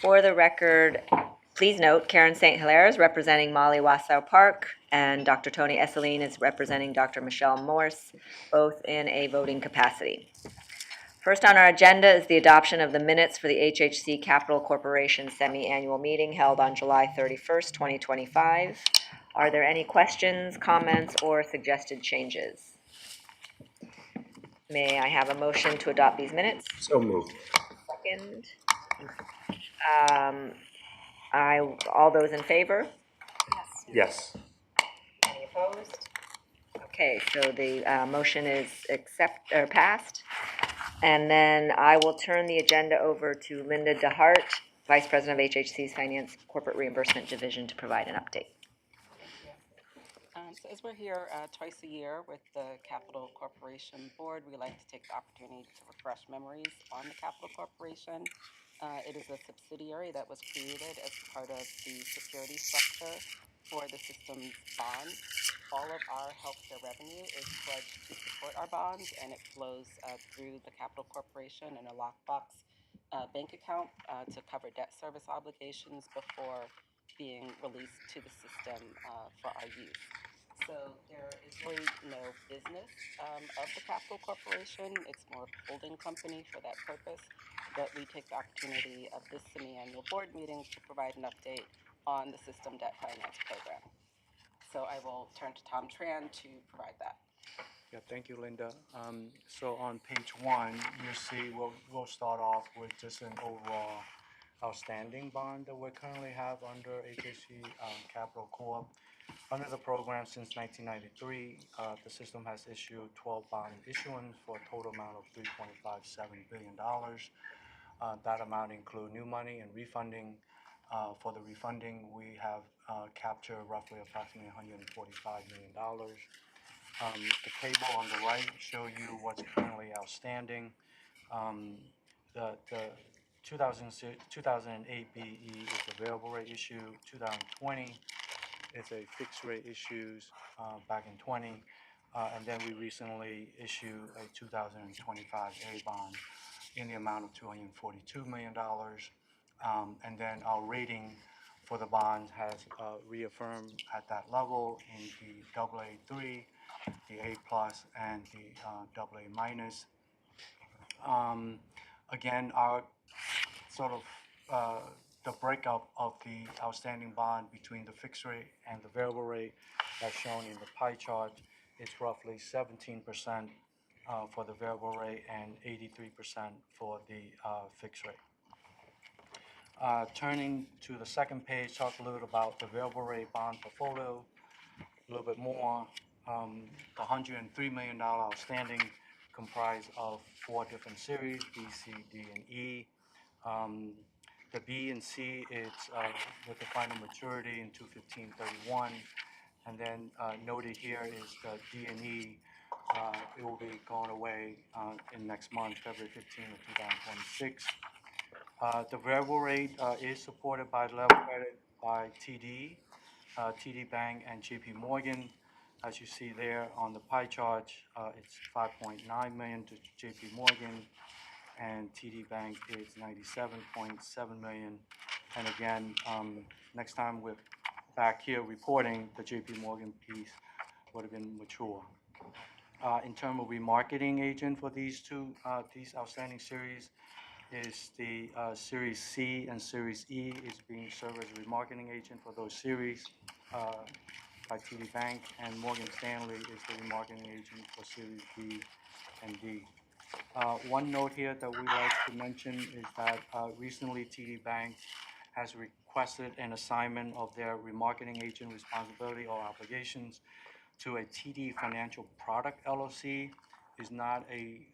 For the record, please note Karen St. Hilaire is representing Molly Wassaw Park, and Dr. Tony Esseline is representing Dr. Michelle Morse, both in a voting capacity. First on our agenda is the adoption of the minutes for the HHC Capital Corporation semi-annual meeting held on July 31st, 2025. Are there any questions, comments, or suggested changes? May I have a motion to adopt these minutes? So moved. Second. All those in favor? Yes. Any opposed? Okay, so the motion is passed. And then I will turn the agenda over to Linda DeHart, Vice President of HHC's Finance Corporate Reimbursement Division, to provide an update. So as we're here twice a year with the Capital Corporation Board, we like to take the opportunity to refresh memories on the Capital Corporation. It is a subsidiary that was created as part of the security structure for the system's bond. All of our healthcare revenue is pledged to support our bonds, and it flows through the Capital Corporation in a lockbox bank account to cover debt service obligations before being released to the system for our use. So there is really no business of the Capital Corporation. It's more of a holding company for that purpose. But we take the opportunity of this semi-annual board meeting to provide an update on the system debt finance program. So I will turn to Tom Tran to provide that. Yeah, thank you, Linda. So on page 1, you see we'll start off with just an overall outstanding bond that we currently have under HHC Capital Corp. Under the program since 1993, the system has issued 12 bond issuance for a total amount of $3.57 billion. That amount includes new money and refunding. For the refunding, we have captured roughly approximately $145 million. The table on the right shows you what's currently outstanding. The 2008 BE is the variable rate issue. 2020 is a fixed rate issues back in 20. And then we recently issued a 2025 A bond in the amount of $242 million. And then our rating for the bonds has reaffirmed at that level in the AA3, the A plus, and the AA minus. Again, our sort of the breakup of the outstanding bond between the fixed rate and the variable rate, as shown in the pie chart, is roughly 17% for the variable rate and 83% for the fixed rate. Turning to the second page, talk a little about the variable rate bond portfolio, a little bit more. The $103 million outstanding comprised of 4 different series, B, C, D, and E. The B and C is with the final maturity in 2/15/31, and then noted here is the D and E. It will be going away in next month, February 15th of 2026. The variable rate is supported by level credit by TD, TD Bank, and JP Morgan. As you see there on the pie chart, it's $5.9 million to JP Morgan, and TD Bank is $97.7 million. And again, next time we're back here reporting, the JP Morgan piece would have been mature. In terms of remarketing agent for these outstanding series, is the Series C and Series E is being served as a remarketing agent for those series by TD Bank, and Morgan Stanley is the remarketing agent for Series B and D. One note here that we'd like to mention is that recently TD Bank has requested an assignment of their remarketing agent responsibility or obligations to a TD Financial Product LLC. Is not a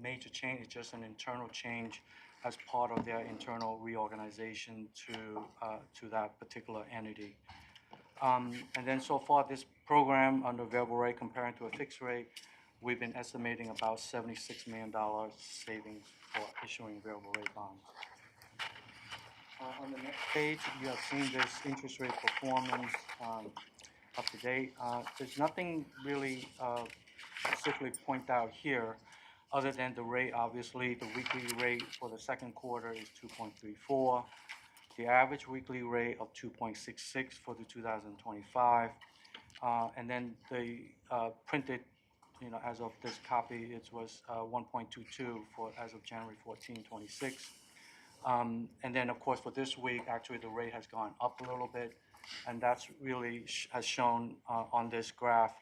major change, it's just an internal change as part of their internal reorganization to that particular entity. And then so far this program under variable rate comparing to a fixed rate, we've been estimating about $76 million savings for issuing variable rate bonds. On the next page, you have seen this interest rate performance up to date. There's nothing really specifically point out here other than the rate. Obviously, the weekly rate for the second quarter is 2.34. the average weekly rate of 2.66 for the 2025. And then the printed, as of this copy, it was 1.22 for as of January 14, 26. And then, of course, for this week, actually, the rate has gone up a little bit, and that's really as shown on this graph.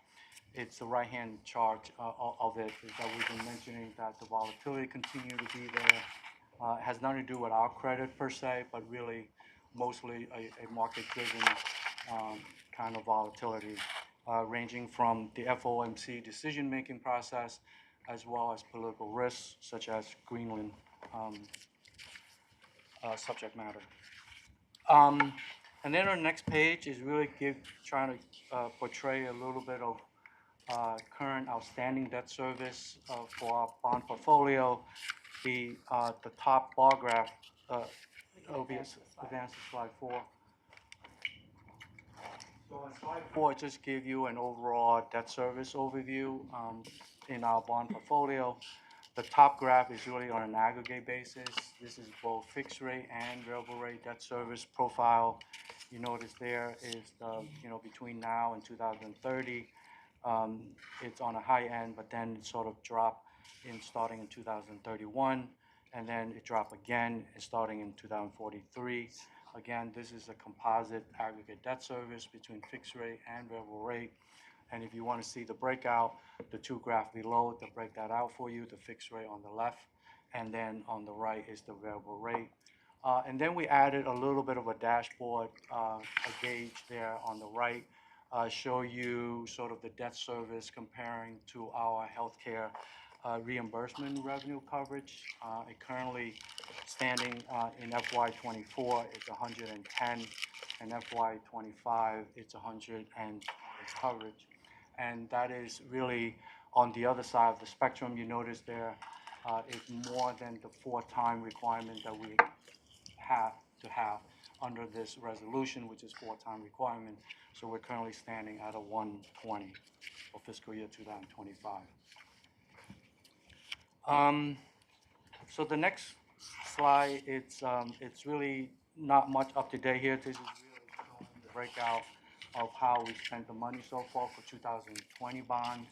It's the right-hand chart of it that we've been mentioning, that the volatility continue to be there. It has nothing to do with our credit per se, but really mostly a market-driven kind of volatility, ranging from the FOMC decision-making process as well as political risks such as Greenland subject matter. And then on the next page is really trying to portray a little bit of current outstanding debt service for our bond portfolio. The top bar graph, advance to slide 4. So on slide 4, it just give you an overall debt service overview in our bond portfolio. The top graph is really on an aggregate basis. This is both fixed rate and variable rate debt service profile. You notice there is between now and 2030, it's on a high end, but then it sort of drop starting in 2031, and then it drop again starting in 2043. Again, this is a composite aggregate debt service between fixed rate and variable rate. And if you want to see the breakout, the two graph below to break that out for you, the fixed rate on the left, and then on the right is the variable rate. And then we added a little bit of a dashboard, a gauge there on the right, show you sort of the debt service comparing to our healthcare reimbursement revenue coverage. It currently standing in FY24, it's 110, and FY25, it's 100 and coverage. And that is really on the other side of the spectrum. You notice there is more than the 4-time requirement that we have to have under this resolution, which is 4-time requirement. So we're currently standing at a 120 for fiscal year 2025. So the next slide, it's really not much up to date here. This is really showing the breakout of how we spent the money so far for 2020 bonds.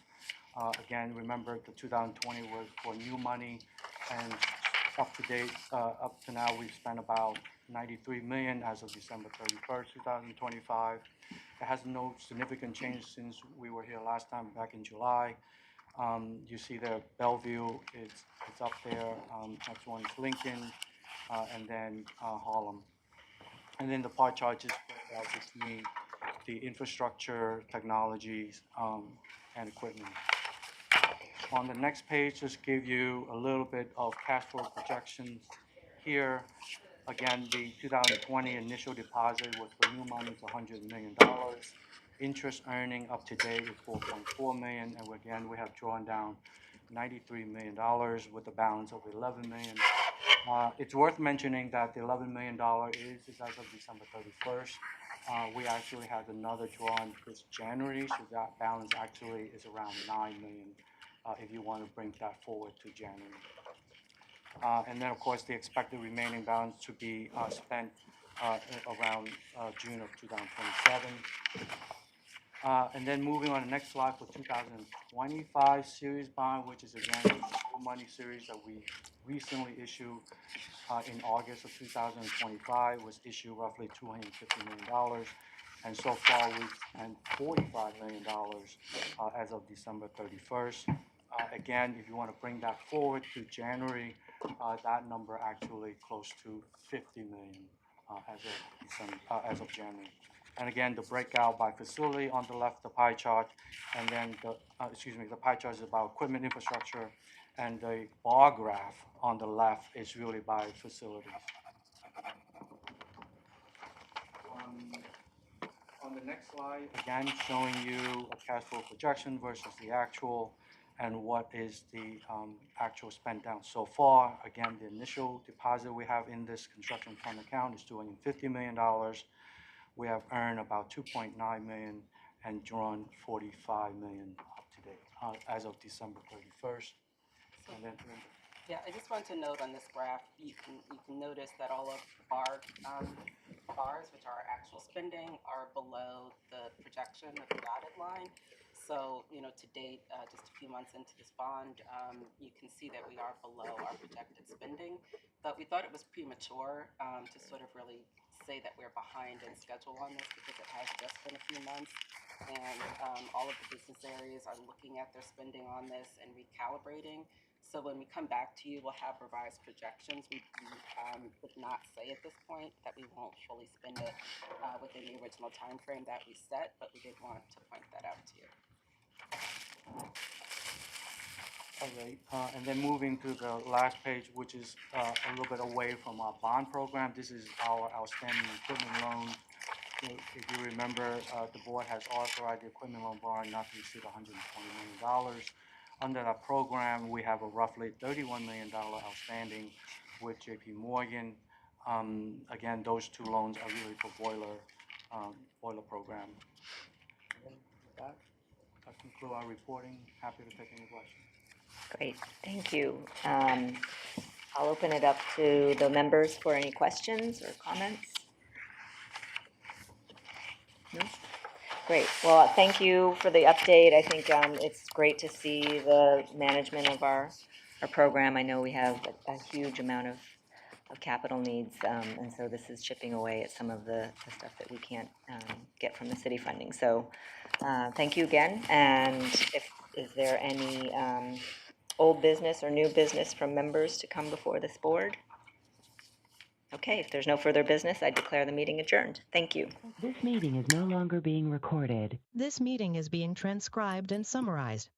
Again, remember the 2020 was for new money, and up to date, up to now, we've spent about $93 million as of December 31st, 2025. It has no significant change since we were here last time back in July. You see there, Bellevue, it's up there. Next one is Lincoln, and then Harlem. And then the pie chart just breaks out between the infrastructure, technologies, and equipment. On the next page, just give you a little bit of cash flow projections here. Again, the 2020 initial deposit was for new money is $100 million. Interest earning up to date is $4.4 million, and again, we have drawn down $93 million with a balance of $11 million. It's worth mentioning that the $11 million is as of December 31st. We actually had another drawn this January, so that balance actually is around $9 million if you want to bring that forward to January. And then, of course, the expected remaining balance to be spent around June of 2027. And then moving on to the next slide for 2025 series bond, which is again the new money series that we recently issued in August of 2025, was issued roughly $250 million. And so far we've spent $45 million as of December 31st. Again, if you want to bring that forward to January, that number actually close to $50 million as of January. And again, the breakout by facility on the left, the pie chart, and then the pie chart is about equipment infrastructure, and the bar graph on the left is really by facilities. On the next slide, again, showing you a cash flow projection versus the actual, and what is the actual spent down so far. Again, the initial deposit we have in this construction fund account is $250 million. We have earned about $2.9 million and drawn $45 million up to date as of December 31st. And then, yeah, I just want to note on this graph, you can notice that all of the bar bars, which are our actual spending, are below the projection of the dotted line. So, to date, just a few months into this bond, you can see that we are below our projected spending. But we thought it was premature to sort of really say that we're behind in schedule on this because it has just been a few months. And all of the business areas are looking at their spending on this and recalibrating. So when we come back to you, we'll have revised projections. We would not say at this point that we won't fully spend it within the original timeframe that we set, but we did want to point that out to you. All right, and then moving to the last page, which is a little bit away from our bond program. This is our outstanding equipment loan. If you remember, the board has authorized the equipment loan borrowing not to exceed $120 million. Under that program, we have a roughly $31 million outstanding with JP Morgan. Again, those two loans are really for boiler program. And with that, I conclude our reporting. Happy to take any questions. Great, thank you. I'll open it up to the members for any questions or comments. No? Great. Well, thank you for the update. I think it's great to see the management of our program. I know we have a huge amount of capital needs, and so this is chipping away at some of the stuff that we can't get from the city funding. So thank you again. And is there any old business or new business from members to come before this board? Okay, if there's no further business, I declare the meeting adjourned. Thank you. This meeting is no longer being recorded. This meeting is being transcribed and summarized.